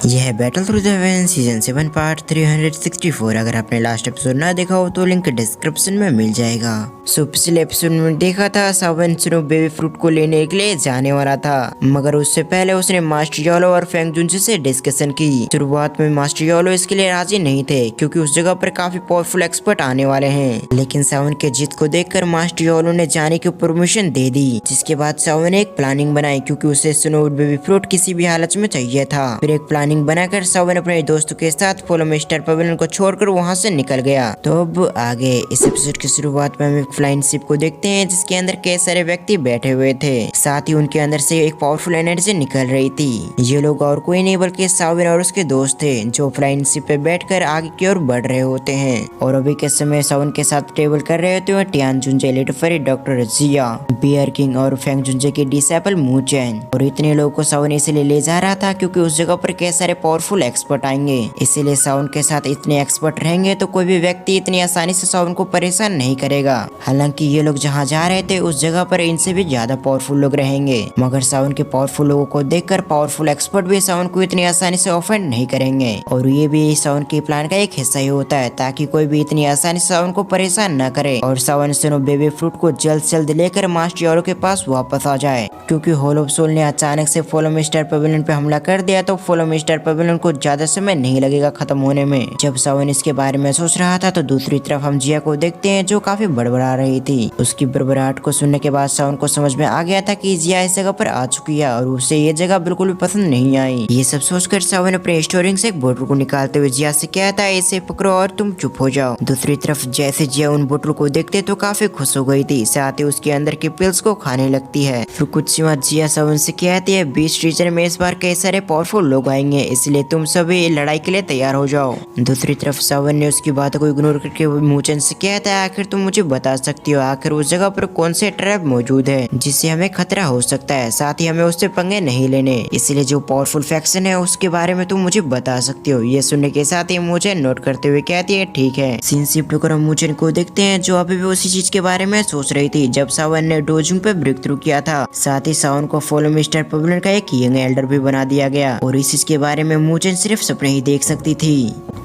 यह है battle through the haven season 7 part 364। अगर आपने लास्ट एपिसोड ना देखा हो तो लिंक डिस्क्रिप्शन में मिल जाएगा। पिछले एपिसोड में देखा था सावन स्नो बेबी फ्रूट को लेने के लिए जाने वाला था, मगर उससे पहले उसने मास्टर योलो और फेंग जुनसे से डिस्कशन की। शुरुआत में मास्टर योलो इसके लिए राजी नहीं थे क्योंकि उस जगह पर काफी पावरफुल एक्सपर्ट आने वाले हैं, लेकिन सावन के जिद को देखकर मास्टर योलो ने जाने की परमिशन दे दी। जिसके बाद सावन ने एक प्लानिंग बनाई क्योंकि उसे स्नो बेबी फ्रूट किसी भी हालत में चाहिए था। फिर एक प्लानिंग बनाकर सावन अपने दोस्तों के साथ फॉलो मिस्टर पवेलियन को छोड़कर वहां से निकल गया। तो अब आगे इस एपिसोड की शुरुआत में हम एक फ्लाइंग शिप को देखते हैं जिसके अंदर कई सारे व्यक्ति बैठे हुए थे, साथ ही उनके अंदर से एक पावरफुल एनर्जी निकल रही थी। ये लोग और कोई नहीं बल्कि सावन और उसके दोस्त थे जो फ्लाइंग शिप पे बैठकर आगे की ओर बढ़ रहे होते हैं। और अभी के समय सावन के साथ ट्रेवल कर रहे होते हैं टियान जुंजे, लिटिल फेरी, डॉक्टर जिया, बियर किंग और फेंग जुंजे के डिसेबल मूचेन। और इतने लोगों को सावन इसलिए ले जा रहा था क्योंकि उस जगह पर कई सारे पावरफुल एक्सपर्ट आएंगे, इसीलिए सावन के साथ इतने एक्सपर्ट रहेंगे तो कोई भी व्यक्ति इतनी आसानी से सावन को परेशान नहीं करेगा। हालांकि ये लोग जहाँ जा रहे थे उस जगह पर इनसे भी ज्यादा पावरफुल लोग रहेंगे, मगर सावन के पावरफुल लोगों को देखकर पावरफुल एक्सपर्ट भी सावन को इतनी आसानी से ऑफेंड नहीं करेंगे। और ये भी सावन के प्लान का एक हिस्सा ही होता है ताकि कोई भी इतनी आसानी से सावन को परेशान न करे और सावन स्नो बेबी फ्रूट को जल्द से जल्द लेकर मास्टर योलो के पास वापस आ जाए। क्योंकि होल ऑफ सोल ने अचानक से फॉलो मिस्टर पवेलियन पे हमला कर दिया तो फॉलो मिस्टर पवेलियन को ज्यादा समय नहीं लगेगा खत्म होने में। जब सावन इसके बारे में सोच रहा था तो दूसरी तरफ हम जिया को देखते हैं जो काफी बड़बड़ा रही थी। उसकी बड़बड़ाहट को सुनने के बाद सावन को समझ में आ गया था कि जिया इस जगह पर आ चुकी है और उसे ये जगह बिल्कुल भी पसंद नहीं आई। ये सब सोचकर सावन अपने स्टोरिंग से एक बोतल को निकालते हुए जिया से कहता है इसे पकड़ो और तुम चुप हो जाओ। दूसरी तरफ जैसे जिया उन बोतल को देखते तो काफी खुश हो गई थी, साथ ही उसके अंदर के पिल्स को खाने लगती है। फिर कुछ बाद जिया सावन से कहती है बीस्ट रीजन में इस बार कई सारे पावरफुल लोग आएंगे, इसलिए तुम सभी लड़ाई के लिए तैयार हो जाओ। दूसरी तरफ सावन ने उसकी बात को इग्नोर करके मूचन से कहता है आखिर तुम मुझे बता सकती हो आखिर उस जगह पर कौन से ट्रैप मौजूद है जिससे हमें खतरा हो सकता है, साथ ही हमें उससे पंगे नहीं लेने, इसलिए जो पावरफुल फैक्शन है उसके बारे में तुम मुझे बता सकती हो। ये सुनने के साथ ही मूचन नोट करते हुए कहती है ठीक है। सीन शिफ्ट होकर हम मूचन को देखते हैं जो अभी भी उसी चीज के बारे में सोच रही थी जब सावन ने डोजुंग पे ब्रेक थ्रू किया था। साथ ही सावन को फॉलो मिस्टर पवेलियन का एक यंग एल्डर भी बना दिया गया और इस चीज के बारे में मूचन सिर्फ सपने ही देख सकती थी।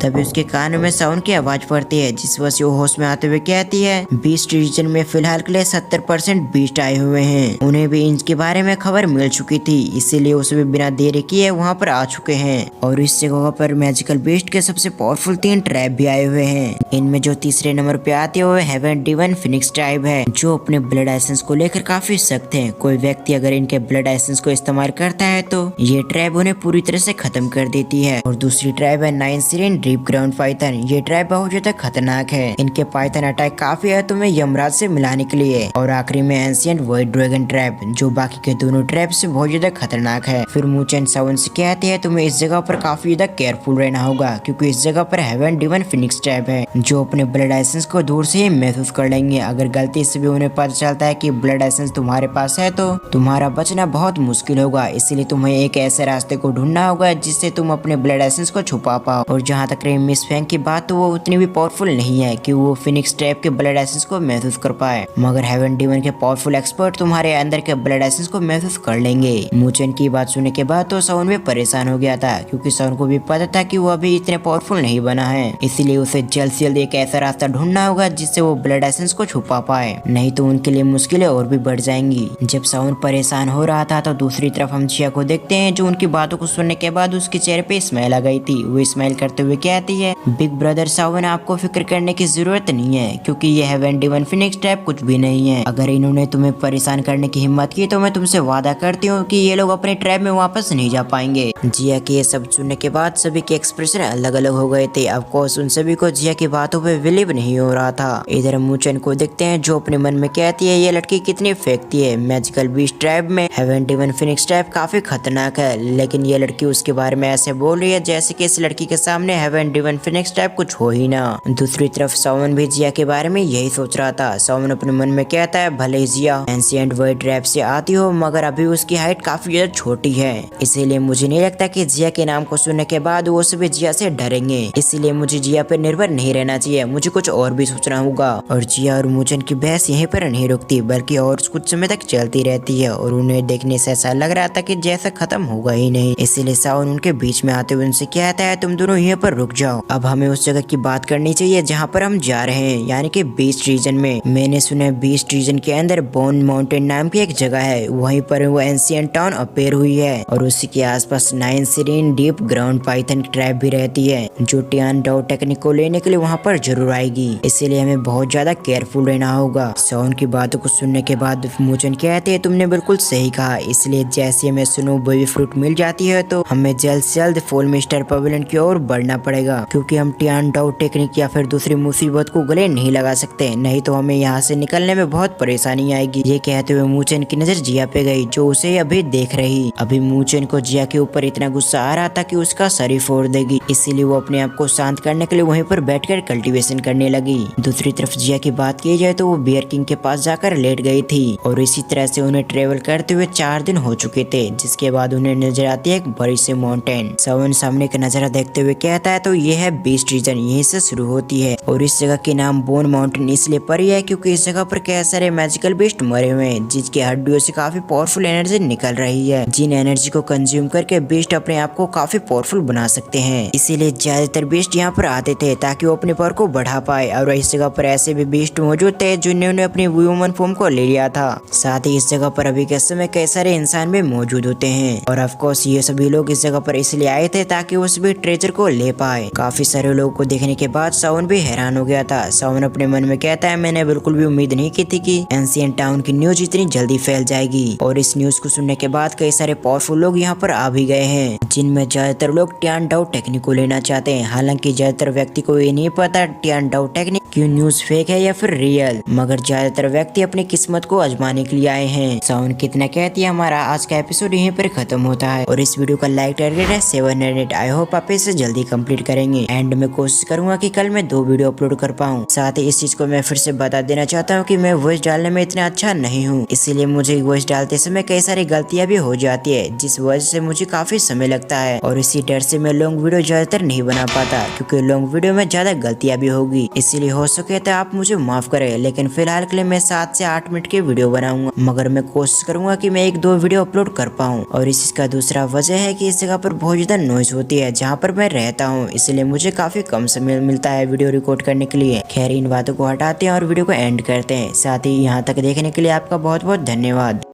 तभी उसके कान में साउंड की आवाज पड़ती है जिस वजह से वो होश में आते हुए कहती है बीस्ट रीजन में फिलहाल के लिए 70% बीस्ट आए हुए हैं, उन्हें भी इनके बारे में खबर मिल चुकी थी, इसीलिए उसे भी बिना देरी किए वहाँ पर आ चुके हैं। और इस जगह पर मैजिकल बीस्ट के सबसे पावरफुल 3 ट्राइब भी आए हुए हैं। इनमें जो तीसरे नंबर पे आते हुए हेवन डिवन फिनिक्स ट्राइब है जो अपने ब्लड एसेंस को लेकर काफी सख्त है। कोई व्यक्ति अगर इनके ब्लड एसेंस को इस्तेमाल करता है तो ये ट्राइब उन्हें पूरी तरह से खत्म कर देती है। और दूसरी ट्राइब है 9 सिरेन डीप ग्राउंड पाइथन। ये ट्राइब बहुत ज्यादा खतरनाक है, इनके पाइथन अटैक काफी है तुम्हें यमराज से मिलाने के लिए। और आखिरी में एंशिएंट वाइट ड्रैगन ट्राइब जो बाकी के दोनों ट्राइब से बहुत ज्यादा खतरनाक है। फिर मूचन सावन से कहते हैं तुम्हें इस जगह पर काफी ज्यादा केयरफुल रहना होगा क्योंकि इस जगह पर हेवन डिवन फिनिक्स ट्राइब है जो अपने ब्लड एसेंस को दूर से ही महसूस कर लेंगे। अगर गलती से भी उन्हें पता चलता है कि ब्लड एसेंस तुम्हारे पास है तो तुम्हारा बचना बहुत मुश्किल होगा, इसलिए तुम्हें एक ऐसे रास्ते को ढूंढना होगा जिससे तुम अपने ब्लड एसेंस को छुपा पाओ। और जहाँ तक रही मिस फेंग की बात तो वो उतनी भी पावरफुल नहीं है कि वो फिनिक्स ट्राइब के ब्लड एसेंस को महसूस कर पाए, मगर हेवन डिवन के पावरफुल एक्सपर्ट तुम्हारे अंदर के ब्लड एसेंस को महसूस कर लेंगे। मूचन की बात सुनने के बाद तो सावन भी परेशान हो गया था क्योंकि सावन को भी पता था कि वो अभी इतने पावरफुल नहीं बना है, इसलिए उसे जल्द से जल्द एक ऐसा रास्ता ढूंढना होगा जिससे वो ब्लड एसेंस को छुपा पाए, नहीं तो उनके लिए मुश्किलें और भी बढ़ जाएंगी। जब सावन परेशान हो रहा था तो दूसरी तरफ हम जिया को देखते हैं जो उनकी बातों को सुनने के बाद उसके चेहरे पे स्माइल आ गई थी। वो स्माइल करते हुए कहती है बिग ब्रदर सावन आपको फिक्र करने की जरूरत नहीं है क्योंकि ये हेवन डिवन फिनिक्स ट्राइब कुछ भी नहीं है। अगर इन्होंने तुम्हें परेशाान करने की हिम्मत की तो मैं तुमसे वादा करती हूँ कि ये लोग अपने ट्राइब में वापस नहीं जा पाएंगे। जिया के ये सब सुनने के बाद सभी के एक्सप्रेशन अलग अलग हो गए थे। ऑफ कोर्स उन सभी को जिया की बातों पे बिलीव नहीं हो रहा था। इधर मूचन को देखते हैं जो अपने मन में कहती है ये लड़की कितनी फेंकती है, मैजिकल बीस्ट ट्राइब में हेवन डिवन फिनिक्स ट्राइब काफी खतरनाक है, लेकिन ये लड़की उसके बारे में ऐसे बोल रही है जैसे कि इस लड़की के सामने heaven event driven phoenix type कुछ हो ही ना। दूसरी तरफ सावन भी जिया के बारे में यही सोच रहा था। सावन अपने मन में कहता है भले ही जिया एंशिएंट वर्ल्ड रैप से आती हो मगर अभी उसकी हाइट काफी ज्यादा छोटी है, इसीलिए मुझे नहीं लगता कि जिया के नाम को सुनने के बाद वो सभी जिया से डरेंगे। इसीलिए मुझे जिया पर निर्भर नहीं रहना चाहिए, मुझे कुछ और भी सोचना होगा। और जिया और मूचन की बहस यहीं पर नहीं रुकती बल्कि और कुछ समय तक चलती रहती है और उन्हें देखने से ऐसा लग रहा था कि जैसा खत्म होगा ही नहीं। इसीलिए सावन उनके बीच में आते हुए उनसे कहता है तुम दोनों यहीं पर रुक जाओ, अब हमें उस जगह की बात करनी चाहिए जहाँ पर हम जा रहे हैं, यानी कि बीस्ट रीजन में। मैंने सुना बीस्ट रीजन के अंदर बोन माउंटेन नाम की एक जगह है, वहीं पर वो एंशिएंट टाउन अपेयर हुई है और उसी के आसपास 9 सीरीन डीप ग्राउंड पाइथन ट्रैप भी रहती है जो टियान डाउ टेक्निक को लेने के लिए वहाँ पर जरूर आएगी। इसीलिए हमें बहुत ज्यादा केयरफुल रहना होगा। सावन की बातों को सुनने के बाद मूचन कहते हैं तुमने बिल्कुल सही कहा, इसलिए जैसे हमें स्नो बेबी फ्रूट मिल जाती है तो हमें जल्द से जल्द फुल मिस्टर पवेलियन की ओर बढ़ना पड़ेगा, क्योंकि हम टियान डाउ टेक्निक या फिर दूसरी मुसीबत को गले नहीं लगा सकते, नहीं तो हमें यहाँ से निकलने में बहुत परेशानी आएगी। ये कहते हुए मूचन की नजर जिया पे गई जो उसे अभी देख रही। अभी मूचन को जिया के ऊपर इतना गुस्सा आ रहा था कि उसका सर ही फोड़ देगी, इसीलिए वो अपने आप को शांत करने के लिए वहीं पर बैठकर कल्टीवेशन करने लगी। दूसरी तरफ जिया की बात की जाए तो वो बियर किंग के पास जाकर लेट गई थी और इसी तरह से उन्हें ट्रेवल करते हुए 4 दिन हो चुके थे, जिसके बाद उन्हें नजर आती है एक बड़ी सी माउंटेन। सावन सामने का नजारा देखते हुए कहता है तो ये है बीस्ट रीजन, यहीं से शुरू होती है और इस जगह के नाम बोन माउंटेन इसलिए पड़ी है क्योंकि इस जगह पर कई सारे मैजिकल बीस्ट मरे हुए हैं जिसकी हड्डियों से काफी पावरफुल एनर्जी निकल रही है, जिन एनर्जी को कंज्यूम करके बीस्ट अपने आप को काफी पावरफुल बना सकते हैं। इसीलिए ज्यादातर बीस्ट यहाँ पर आते थे ताकि वो अपने पावर को बढ़ा पाए और इस जगह पर ऐसे भी बीस्ट मौजूद थे जिन्होंने अपनी ह्यूमन फॉर्म को ले लिया था। साथ ही इस जगह पर अभी के समय कई सारे इंसान भी मौजूद होते हैं और ऑफ कोर्स ये सभी लोग इस जगह पर इसलिए आए थे ताकि वो सभी ट्रेजर को ले पाए। काफी सारे लोगों को देखने के बाद सावन भी हैरान हो गया था। सावन अपने मन में कहता है मैंने बिल्कुल भी उम्मीद नहीं की थी कि एंशिएंट टाउन की न्यूज इतनी जल्दी फैल जाएगी और इस न्यूज को सुनने के बाद कई सारे पावरफुल लोग यहाँ पर आ भी गए हैं, जिनमें ज्यादातर लोग टियान डाउ टेक्निक को लेना चाहते हैं। हालांकि ज्यादातर व्यक्ति को ये नहीं पता टियान डाउ टेक्निक क्यों न्यूज फेक है या फिर रियल, मगर ज्यादातर व्यक्ति अपनी किस्मत को आजमाने के लिए आए हैं। सावन कितना कहती है हमारा आज का एपिसोड यहीं पर खत्म होता है और इस वीडियो का लाइक टारगेट है 700। आई होप आप इसे जल्दी कंप्लीट करेंगे एंड मैं कोशिश करूंगा कि कल मैं 2 वीडियो अपलोड कर पाऊँ। साथ ही इस चीज को मैं फिर से बता देना चाहता हूँ कि मैं वॉइस डालने में इतना अच्छा नहीं हूँ, इसीलिए मुझे वॉइस डालते समय कई सारी गलतियाँ भी हो जाती है जिस वजह से मुझे काफी समय लगता है और इसी डर से मैं लॉन्ग वीडियो ज्यादातर नहीं बना पाता क्योंकि लॉन्ग वीडियो में ज्यादा गलतियाँ भी होगी। इसीलिए हो सके तो आप मुझे माफ करें, लेकिन फिलहाल के लिए मैं 7 से 8 मिनट के वीडियो बनाऊंगा, मगर मैं कोशिश करूंगा कि मैं 1-2 वीडियो अपलोड कर पाऊँ। और इसका दूसरा वजह है कि इस जगह पर बहुत ज्यादा नॉइज होती है जहाँ पर मैं रहता हूँ, इसलिए मुझे काफी कम समय मिलता है वीडियो रिकॉर्ड करने के लिए। खैर इन बातों को हटाते हैं और वीडियो को एंड करते हैं। साथ ही यहाँ तक देखने के लिए आपका बहुत बहुत धन्यवाद।